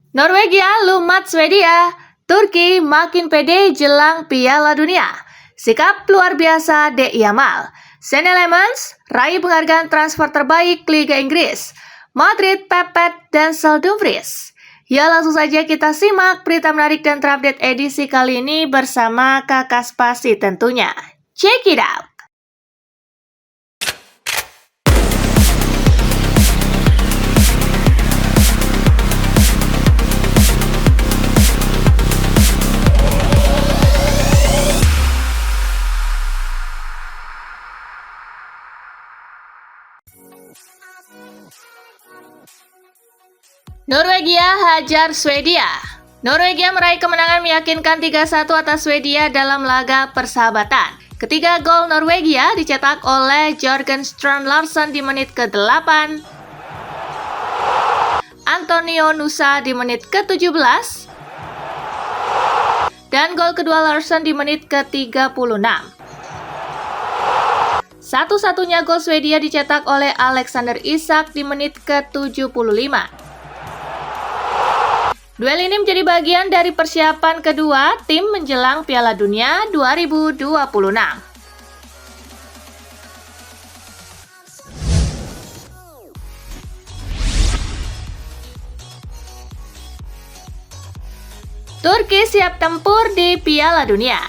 Norwegia lumat Swedia, Turki makin pede jelang Piala Dunia. Sikap luar biasa De Yamal. Senne Lammens raih penghargaan transfer terbaik Liga Inggris. Madrid pepet Denzel Dumfries. Ya, langsung saja kita simak berita menarik dan terupdate edisi kali ini bersama Kakak Spasi tentunya. Check it out! Norwegia hajar Swedia. Norwegia meraih kemenangan meyakinkan 3-1 atas Swedia dalam laga persahabatan. Ketiga gol Norwegia dicetak oleh Jørgen Strand Larsen di menit ke-8, Antonio Nusa di menit ke-17, dan gol kedua Larsen di menit ke-36. Satu-satunya gol Swedia dicetak oleh Alexander Isak di menit ke-75. Duel ini menjadi bagian dari persiapan kedua tim menjelang Piala Dunia 2026. Turki siap tempur di Piala Dunia.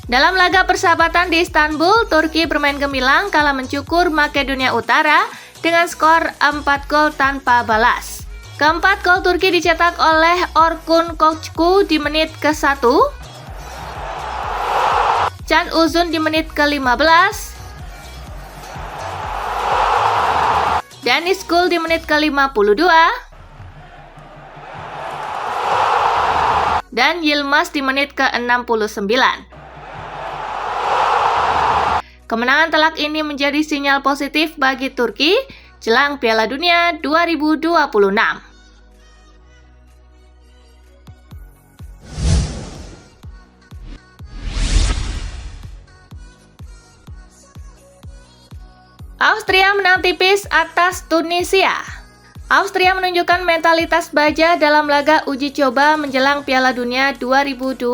Dalam laga persahabatan di Istanbul, Turki bermain gemilang kalah mencukur Makedonia Utara dengan skor 4 gol tanpa balas. Keempat gol Turki dicetak oleh Orkun Kokcu di menit ke-1, Can Uzun di menit ke-15, Deniz Gül di menit ke-52, dan Yilmaz di menit ke-69. Kemenangan telak ini menjadi sinyal positif bagi Turki jelang Piala Dunia 2026. Austria menang tipis atas Tunisia. Austria menunjukkan mentalitas baja dalam laga uji coba menjelang Piala Dunia 2026.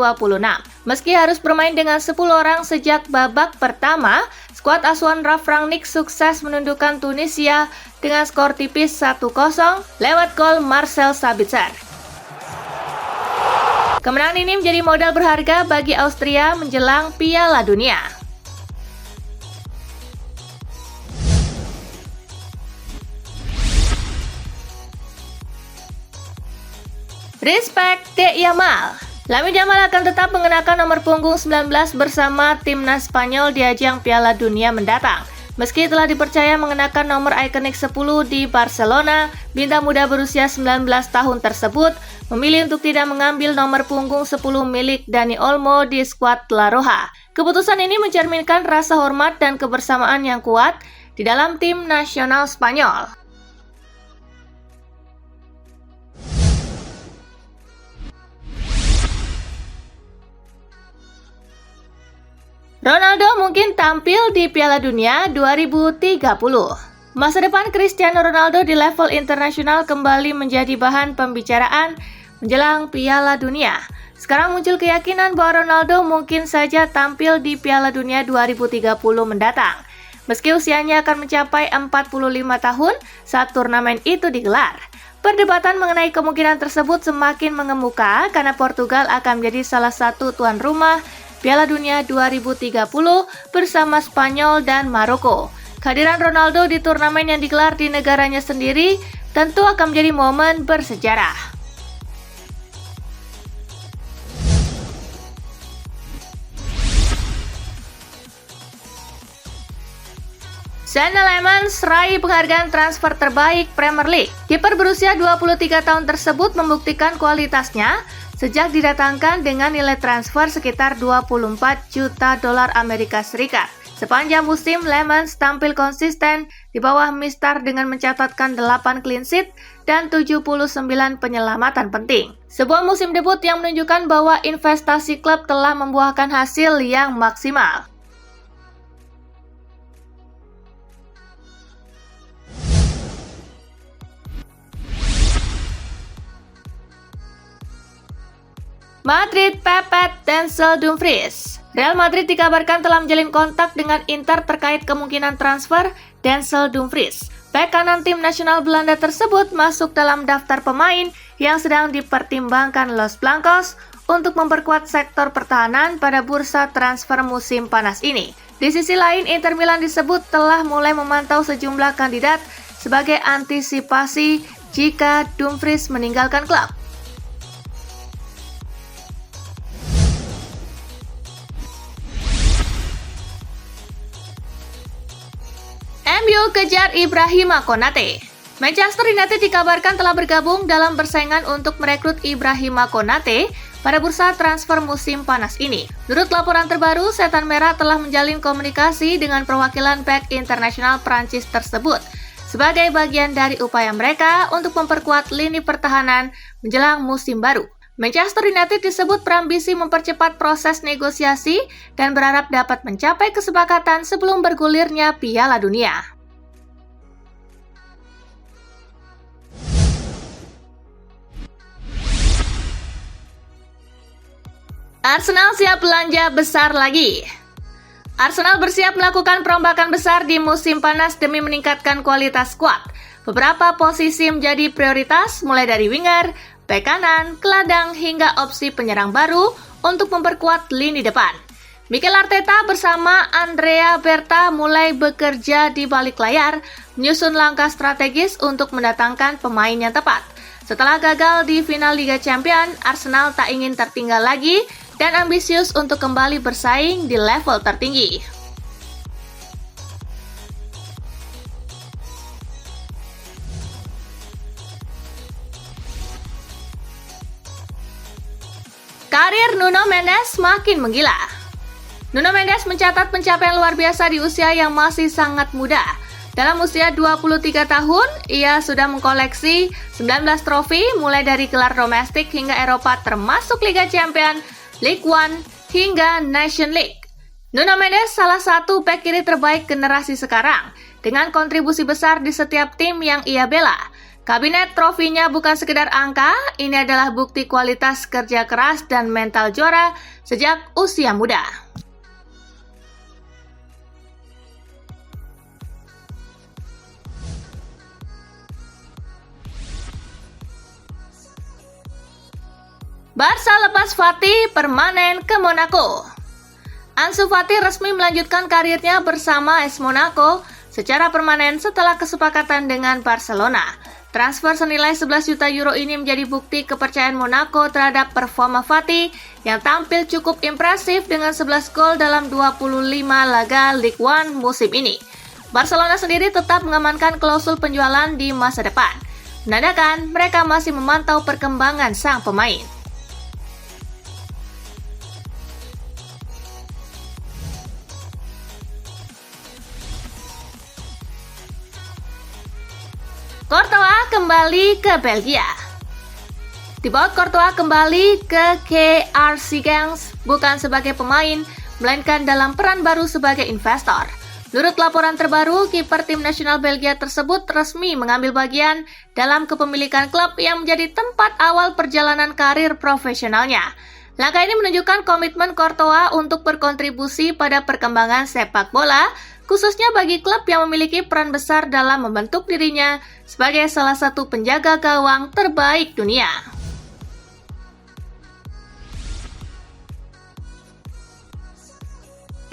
Meski harus bermain dengan 10 orang sejak babak pertama, skuad asuhan Ralf Rangnick sukses menundukkan Tunisia dengan skor tipis 1-0 lewat gol Marcel Sabitzer. Kemenangan ini menjadi modal berharga bagi Austria menjelang Piala Dunia. Respect De Yamal. Lamine Yamal akan tetap mengenakan nomor punggung 19 bersama timnas Spanyol di ajang Piala Dunia mendatang. Meski telah dipercaya mengenakan nomor ikonik 10 di Barcelona, bintang muda berusia 19 tahun tersebut memilih untuk tidak mengambil nomor punggung 10 milik Dani Olmo di skuad La Roja. Keputusan ini mencerminkan rasa hormat dan kebersamaan yang kuat di dalam tim nasional Spanyol. Ronaldo mungkin tampil di Piala Dunia 2030. Masa depan Cristiano Ronaldo di level internasional kembali menjadi bahan pembicaraan menjelang Piala Dunia. Sekarang muncul keyakinan bahwa Ronaldo mungkin saja tampil di Piala Dunia 2030 mendatang. Meski usianya akan mencapai 45 tahun saat turnamen itu digelar. Perdebatan mengenai kemungkinan tersebut semakin mengemuka karena Portugal akan menjadi salah satu tuan rumah Piala Dunia 2030 bersama Spanyol dan Maroko. Kehadiran Ronaldo di turnamen yang digelar di negaranya sendiri tentu akan menjadi momen bersejarah. Senne Lammens raih penghargaan transfer terbaik Premier League. Kiper berusia 23 tahun tersebut membuktikan kualitasnya sejak didatangkan dengan nilai transfer sekitar 24 juta dolar Amerika Serikat. Sepanjang musim, Lammens tampil konsisten di bawah Mistar dengan mencatatkan 8 clean sheet dan 79 penyelamatan penting. Sebuah musim debut yang menunjukkan bahwa investasi klub telah membuahkan hasil yang maksimal. Madrid pepet Denzel Dumfries. Real Madrid dikabarkan telah menjalin kontak dengan Inter terkait kemungkinan transfer Denzel Dumfries. Bek kanan tim nasional Belanda tersebut masuk dalam daftar pemain yang sedang dipertimbangkan Los Blancos untuk memperkuat sektor pertahanan pada bursa transfer musim panas ini. Di sisi lain, Inter Milan disebut telah mulai memantau sejumlah kandidat sebagai antisipasi jika Dumfries meninggalkan klub. MU kejar Ibrahima Konate. Manchester United dikabarkan telah bergabung dalam persaingan untuk merekrut Ibrahima Konate pada bursa transfer musim panas ini. Menurut laporan terbaru, Setan Merah telah menjalin komunikasi dengan perwakilan bek internasional Prancis tersebut sebagai bagian dari upaya mereka untuk memperkuat lini pertahanan menjelang musim baru. Manchester United disebut berambisi mempercepat proses negosiasi dan berharap dapat mencapai kesepakatan sebelum bergulirnya Piala Dunia. Arsenal siap belanja besar lagi. Arsenal bersiap melakukan perombakan besar di musim panas demi meningkatkan kualitas skuad. Beberapa posisi menjadi prioritas, mulai dari winger, bek kanan, gelandang, hingga opsi penyerang baru untuk memperkuat lini depan. Mikel Arteta bersama Andrea Berta mulai bekerja di balik layar, menyusun langkah strategis untuk mendatangkan pemain yang tepat. Setelah gagal di final Liga Champions, Arsenal tak ingin tertinggal lagi dan ambisius untuk kembali bersaing di level tertinggi. Karir Nuno Mendes makin menggila. Nuno Mendes mencatat pencapaian luar biasa di usia yang masih sangat muda. Dalam usia 23 tahun, ia sudah mengkoleksi 19 trofi mulai dari gelar domestik hingga Eropa termasuk Liga Champions, League One, hingga Nation League. Nuno Mendes salah satu bek kiri terbaik generasi sekarang, dengan kontribusi besar di setiap tim yang ia bela. Kabinet trofinya bukan sekedar angka, ini adalah bukti kualitas kerja keras dan mental juara sejak usia muda. Barca lepas Fati permanen ke Monaco. Ansu Fati resmi melanjutkan karirnya bersama AS Monaco secara permanen setelah kesepakatan dengan Barcelona. Transfer senilai 11 juta euro ini menjadi bukti kepercayaan Monaco terhadap performa Fati yang tampil cukup impresif dengan 11 gol dalam 25 laga League One musim ini. Barcelona sendiri tetap mengamankan klausul penjualan di masa depan, menandakan mereka masih memantau perkembangan sang pemain. Courtois kembali ke Belgia. Thibaut Courtois kembali ke KRC Genk bukan sebagai pemain, melainkan dalam peran baru sebagai investor. Menurut laporan terbaru, kiper tim nasional Belgia tersebut resmi mengambil bagian dalam kepemilikan klub yang menjadi tempat awal perjalanan karir profesionalnya. Langkah ini menunjukkan komitmen Courtois untuk berkontribusi pada perkembangan sepak bola, khususnya bagi klub yang memiliki peran besar dalam membentuk dirinya sebagai salah satu penjaga gawang terbaik dunia.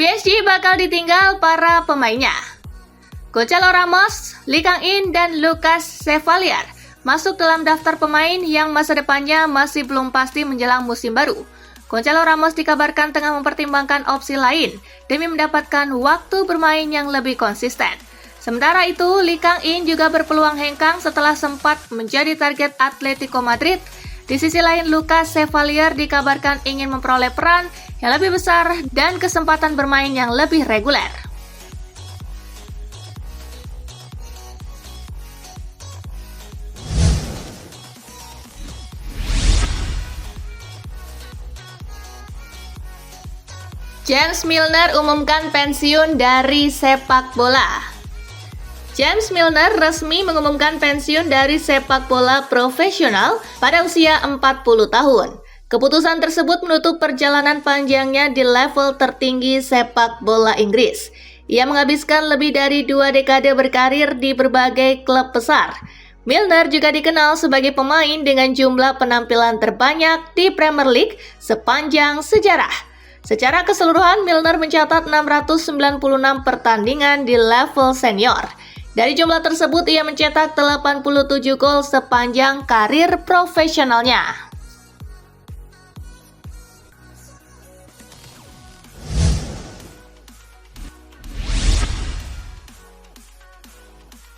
PSG bakal ditinggal para pemainnya. Gonzalo Ramos, Lee Kang-in, dan Lucas Chevalier masuk dalam daftar pemain yang masa depannya masih belum pasti menjelang musim baru. Gonzalo Ramos dikabarkan tengah mempertimbangkan opsi lain demi mendapatkan waktu bermain yang lebih konsisten. Sementara itu, Lee Kang-in juga berpeluang hengkang setelah sempat menjadi target Atletico Madrid. Di sisi lain, Lucas Chevalier dikabarkan ingin memperoleh peran yang lebih besar dan kesempatan bermain yang lebih reguler. James Milner umumkan pensiun dari sepak bola. James Milner resmi mengumumkan pensiun dari sepak bola profesional pada usia 40 tahun. Keputusan tersebut menutup perjalanan panjangnya di level tertinggi sepak bola Inggris. Ia menghabiskan lebih dari 2 dekade berkarir di berbagai klub besar. Milner juga dikenal sebagai pemain dengan jumlah penampilan terbanyak di Premier League sepanjang sejarah. Secara keseluruhan, Milner mencatat 696 pertandingan di level senior. Dari jumlah tersebut, ia mencetak 87 gol sepanjang karir profesionalnya.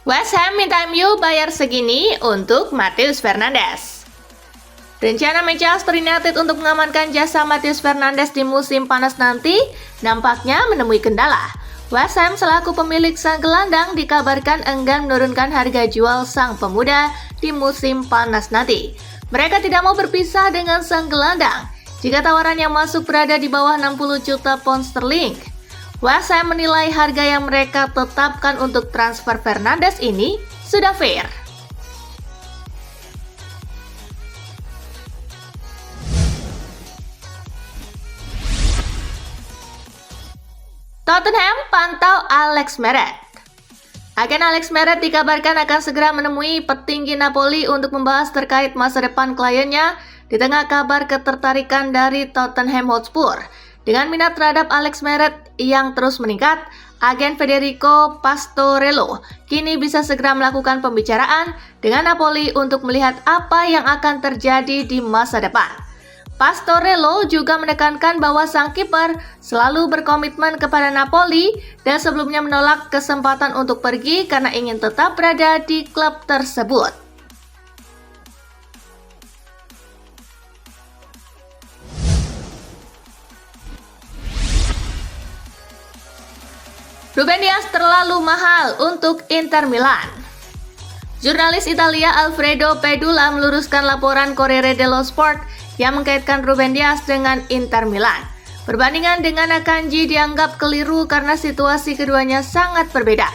West Ham minta MU bayar segini untuk Matheus Fernandes. Rencana Manchester United untuk mengamankan jasa Matheus Fernandes di musim panas nanti nampaknya menemui kendala. West Ham selaku pemilik sang gelandang dikabarkan enggan menurunkan harga jual sang pemuda di musim panas nanti. Mereka tidak mau berpisah dengan sang gelandang jika tawaran yang masuk berada di bawah 60 juta pound sterling. West Ham menilai harga yang mereka tetapkan untuk transfer Fernandes ini sudah fair. Tottenham pantau Alex Meret. Agen Alex Meret dikabarkan akan segera menemui petinggi Napoli untuk membahas terkait masa depan kliennya di tengah kabar ketertarikan dari Tottenham Hotspur. Dengan minat terhadap Alex Meret yang terus meningkat, agen Federico Pastorello kini bisa segera melakukan pembicaraan dengan Napoli untuk melihat apa yang akan terjadi di masa depan. Pastorello juga menekankan bahwa sang kiper selalu berkomitmen kepada Napoli dan sebelumnya menolak kesempatan untuk pergi karena ingin tetap berada di klub tersebut. Ruben Dias terlalu mahal untuk Inter Milan. Jurnalis Italia Alfredo Pedula meluruskan laporan Corriere dello Sport yang mengkaitkan Ruben Dias dengan Inter Milan. Perbandingan dengan Akanji dianggap keliru karena situasi keduanya sangat berbeda.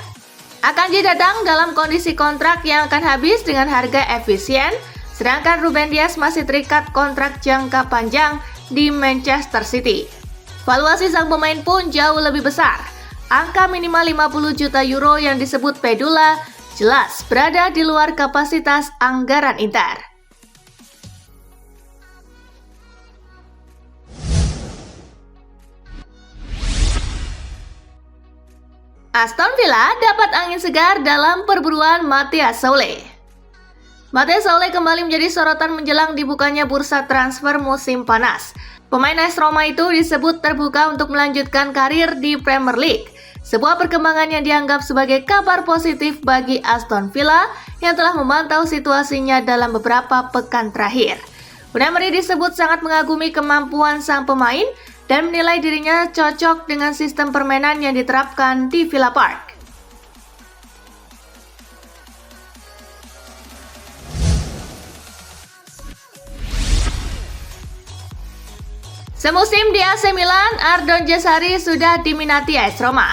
Akanji datang dalam kondisi kontrak yang akan habis dengan harga efisien, sedangkan Ruben Dias masih terikat kontrak jangka panjang di Manchester City. Valuasi sang pemain pun jauh lebih besar. Angka minimal 50 juta euro yang disebut Pedula jelas berada di luar kapasitas anggaran Inter. Aston Villa dapat angin segar dalam perburuan Matthias Soulé. Matthias Soulé kembali menjadi sorotan menjelang dibukanya bursa transfer musim panas. Pemain AS Roma itu disebut terbuka untuk melanjutkan karir di Premier League. Sebuah perkembangan yang dianggap sebagai kabar positif bagi Aston Villa yang telah memantau situasinya dalam beberapa pekan terakhir. Unai disebut sangat mengagumi kemampuan sang pemain dan menilai dirinya cocok dengan sistem permainan yang diterapkan di Villa Park. Semusim di AC Milan, Ardon Jazari sudah diminati AS Roma.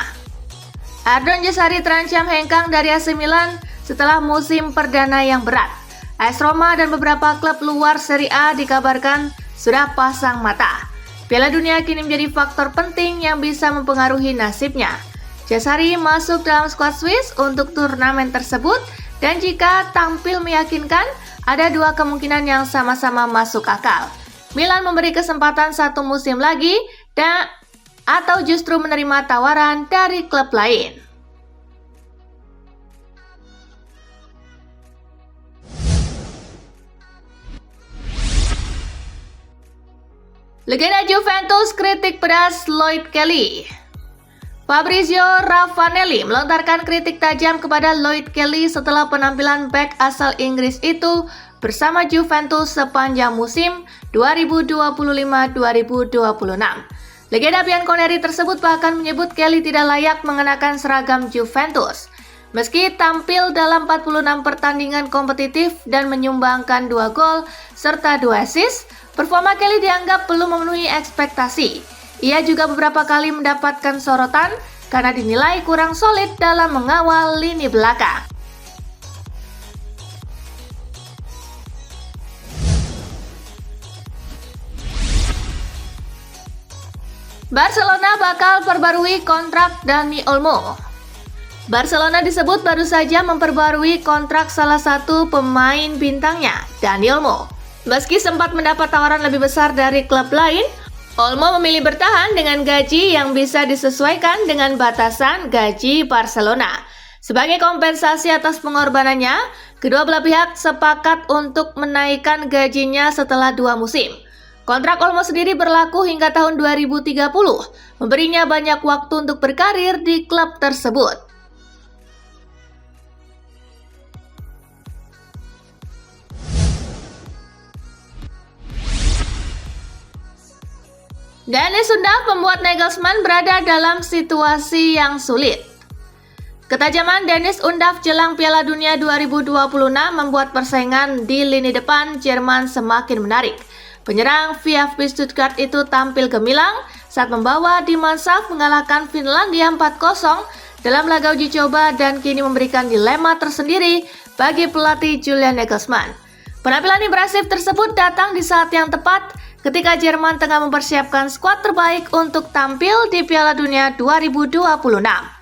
Ardon Jazari terancam hengkang dari AC Milan setelah musim perdana yang berat. AS Roma dan beberapa klub luar Serie A dikabarkan sudah pasang mata. Piala Dunia kini menjadi faktor penting yang bisa mempengaruhi nasibnya. Jazari masuk dalam skuad Swiss untuk turnamen tersebut dan jika tampil meyakinkan, ada dua kemungkinan yang sama-sama masuk akal. Milan memberi kesempatan satu musim lagi atau justru menerima tawaran dari klub lain. Legenda Juventus kritik pedas Lloyd Kelly. Fabrizio Ravanelli melontarkan kritik tajam kepada Lloyd Kelly setelah penampilan bek asal Inggris itu bersama Juventus sepanjang musim 2025-2026. Legenda Bianconeri tersebut bahkan menyebut Kelly tidak layak mengenakan seragam Juventus. Meski tampil dalam 46 pertandingan kompetitif dan menyumbangkan 2 gol serta 2 assist, performa Kelly dianggap belum memenuhi ekspektasi. Ia juga beberapa kali mendapatkan sorotan karena dinilai kurang solid dalam mengawal lini belakang. Barcelona bakal perbarui kontrak Dani Olmo. Barcelona disebut baru saja memperbarui kontrak salah satu pemain bintangnya, Dani Olmo. Meski sempat mendapat tawaran lebih besar dari klub lain, Olmo memilih bertahan dengan gaji yang bisa disesuaikan dengan batasan gaji Barcelona. Sebagai kompensasi atas pengorbanannya, kedua belah pihak sepakat untuk menaikkan gajinya setelah 2 musim. Kontrak Olmo sendiri berlaku hingga tahun 2030, memberinya banyak waktu untuk berkarir di klub tersebut. Dennis Undav membuat Nagelsmann berada dalam situasi yang sulit. Ketajaman Dennis Undav jelang Piala Dunia 2026 membuat persaingan di lini depan Jerman semakin menarik. Penyerang VfB Stuttgart itu tampil gemilang saat membawa Die Mannschaft mengalahkan Finlandia 4-0 dalam laga uji coba dan kini memberikan dilema tersendiri bagi pelatih Julian Nagelsmann. Penampilan impresif tersebut datang di saat yang tepat ketika Jerman tengah mempersiapkan skuad terbaik untuk tampil di Piala Dunia 2026.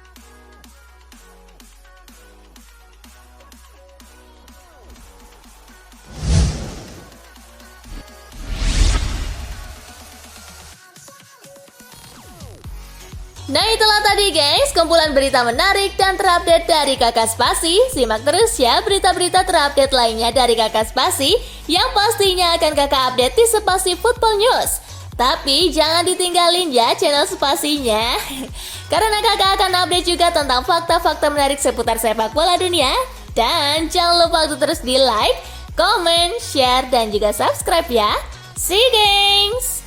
Nah itulah tadi guys, kumpulan berita menarik dan terupdate dari Kakak Spasi. Simak terus ya berita-berita terupdate lainnya dari Kakak Spasi yang pastinya akan Kakak update di Spasi Football News. Tapi jangan ditinggalin ya channel Spasinya, karena Kakak akan update juga tentang fakta-fakta menarik seputar sepak bola dunia. Dan jangan lupa untuk terus di like, comment, share, dan juga subscribe ya. See you guys!